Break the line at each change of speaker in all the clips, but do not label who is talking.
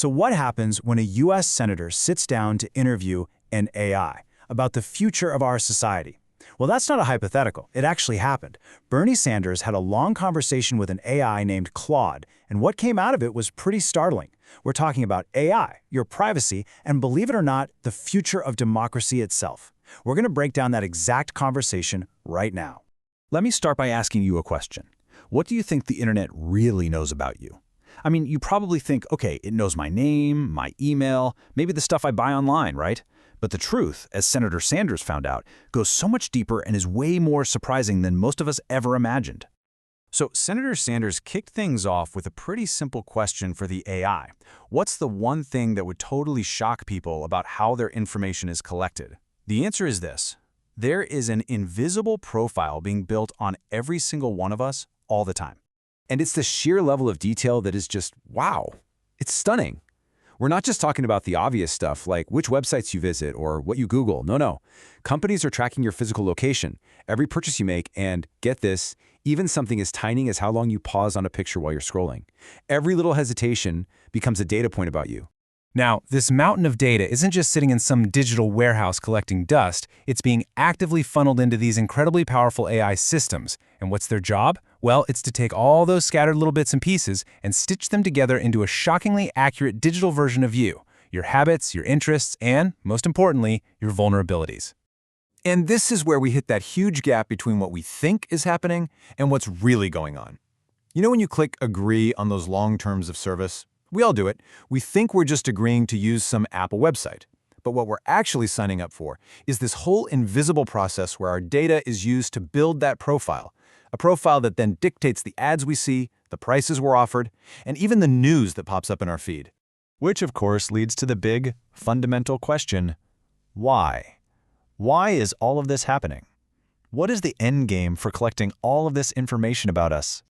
So what happens when a US senator sits down to interview an AI about the future of our society? Well, that's not a hypothetical. It actually happened. Bernie Sanders had a long conversation with an AI named Claude, and what came out of it was pretty startling. We're talking about AI, your privacy, and believe it or not, the future of democracy itself. We're going to break down that exact conversation right now.
Let me start by asking you a question. What do you think the internet really knows about you? I mean, you probably think, okay, it knows my name, my email, maybe the stuff I buy online, right? But the truth, as Senator Sanders found out, goes so much deeper and is way more surprising than most of us ever imagined. So Senator Sanders kicked things off with a pretty simple question for the AI. What's the one thing that would totally shock people about how their information is collected? The answer is this. There is an invisible profile being built on every single one of us all the time. And it's the sheer level of detail that is just, wow. It's stunning. We're not just talking about the obvious stuff like which websites you visit or what you Google. No. Companies are tracking your physical location, every purchase you make, and get this, even something as tiny as how long you pause on a picture while you're scrolling. Every little hesitation becomes a data point about you.
Now, this mountain of data isn't just sitting in some digital warehouse collecting dust, it's being actively funneled into these incredibly powerful AI systems. And what's their job? Well, it's to take all those scattered little bits and pieces and stitch them together into a shockingly accurate digital version of you, your habits, your interests, and, most importantly, your vulnerabilities.
And this is where we hit that huge gap between what we think is happening and what's really going on. You know when you click agree on those long terms of service? We all do it. We think we're just agreeing to use some Apple website. But what we're actually signing up for is this whole invisible process where our data is used to build that profile, a profile that then dictates the ads we see, the prices we're offered, and even the news that pops up in our feed.
Which, of course, leads to the big, fundamental question, why? Why is all of this happening? What is the end game for collecting all of this information about us?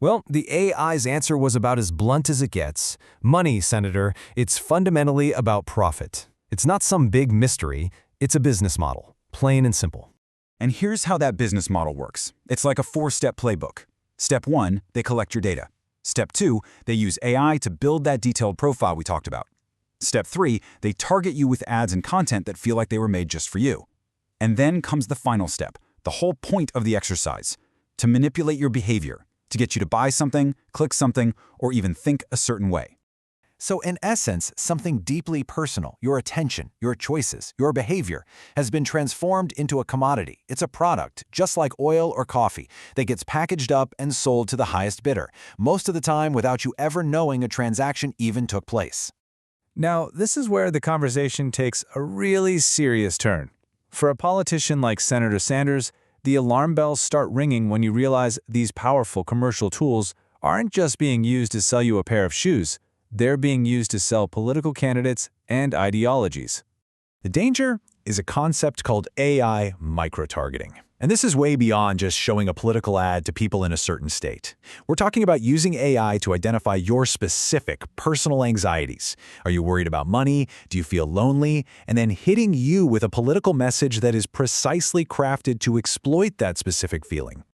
Well, the AI's answer was about as blunt as it gets. Money, Senator, it's fundamentally about profit. It's not some big mystery, it's a business model, plain and simple.
And here's how that business model works. It's like a 4-step playbook. Step 1, they collect your data. Step 2, they use AI to build that detailed profile we talked about. Step 3, they target you with ads and content that feel like they were made just for you. And then comes the final step, the whole point of the exercise, to manipulate your behavior, to get you to buy something, click something, or even think a certain way.
So in essence, something deeply personal, your attention, your choices, your behavior, has been transformed into a commodity. It's a product, just like oil or coffee, that gets packaged up and sold to the highest bidder, most of the time without you ever knowing a transaction even took place.
Now, this is where the conversation takes a really serious turn. For a politician like Senator Sanders, the alarm bells start ringing when you realize these powerful commercial tools aren't just being used to sell you a pair of shoes, they're being used to sell political candidates and ideologies.
The danger is a concept called AI microtargeting. And this is way beyond just showing a political ad to people in a certain state. We're talking about using AI to identify your specific personal anxieties. Are you worried about money? Do you feel lonely? And then hitting you with a political message that is precisely crafted to exploit that specific feeling.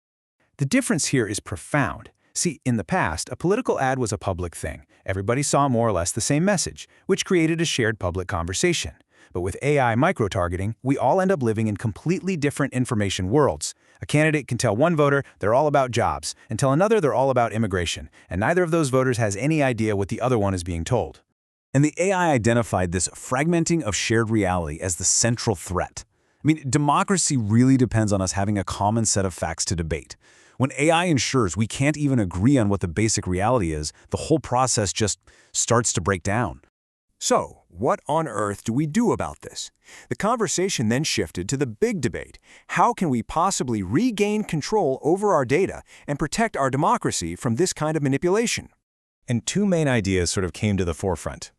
The difference here is profound. See, in the past, a political ad was a public thing. Everybody saw more or less the same message, which created a shared public conversation. But with AI microtargeting, we all end up living in completely different information worlds. A candidate can tell one voter they're all about jobs, and tell another they're all about immigration, and neither of those voters has any idea what the other one is being told.
And the AI identified this fragmenting of shared reality as the central threat. I mean, democracy really depends on us having a common set of facts to debate. When AI ensures we can't even agree on what the basic reality is, the whole process just starts to break down.
So, what on earth do we do about this? The conversation then shifted to the big debate. How can we possibly regain control over our data and protect our democracy from this kind of manipulation?
And two main ideas sort of came to the forefront.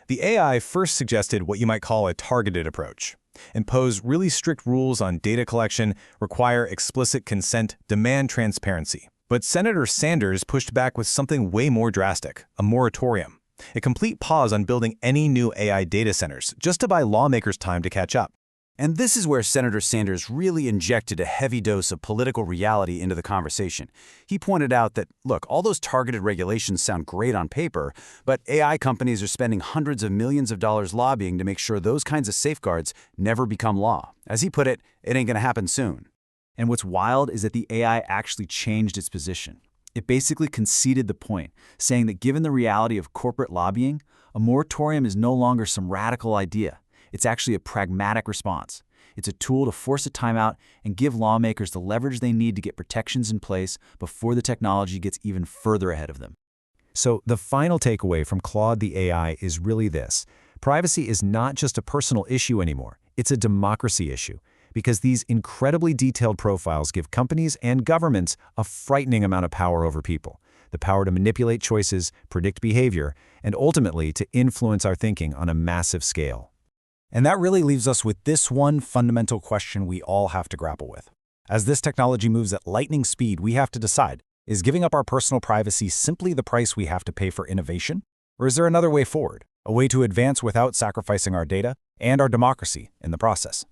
The AI first suggested what you might call a targeted approach. Impose really strict rules on data collection, require explicit consent, demand transparency. But Senator Sanders pushed back with something way more drastic, a moratorium. A complete pause on building any new AI data centers, just to buy lawmakers time to catch up.
And this is where Senator Sanders really injected a heavy dose of political reality into the conversation. He pointed out that, look, all those targeted regulations sound great on paper, but AI companies are spending hundreds of millions of dollars lobbying to make sure those kinds of safeguards never become law. As he put it, it ain't gonna happen soon.
And what's wild is that the AI actually changed its position. It basically conceded the point, saying that given the reality of corporate lobbying, a moratorium is no longer some radical idea. It's actually a pragmatic response. It's a tool to force a timeout and give lawmakers the leverage they need to get protections in place before the technology gets even further ahead of them.
So the final takeaway from Claude the AI is really this. Privacy is not just a personal issue anymore. It's a democracy issue, because these incredibly detailed profiles give companies and governments a frightening amount of power over people. The power to manipulate choices, predict behavior, and ultimately to influence our thinking on a massive scale.
And that really leaves us with this one fundamental question we all have to grapple with. As this technology moves at lightning speed, we have to decide, is giving up our personal privacy simply the price we have to pay for innovation? Or is there another way forward, a way to advance without sacrificing our data and our democracy in the process?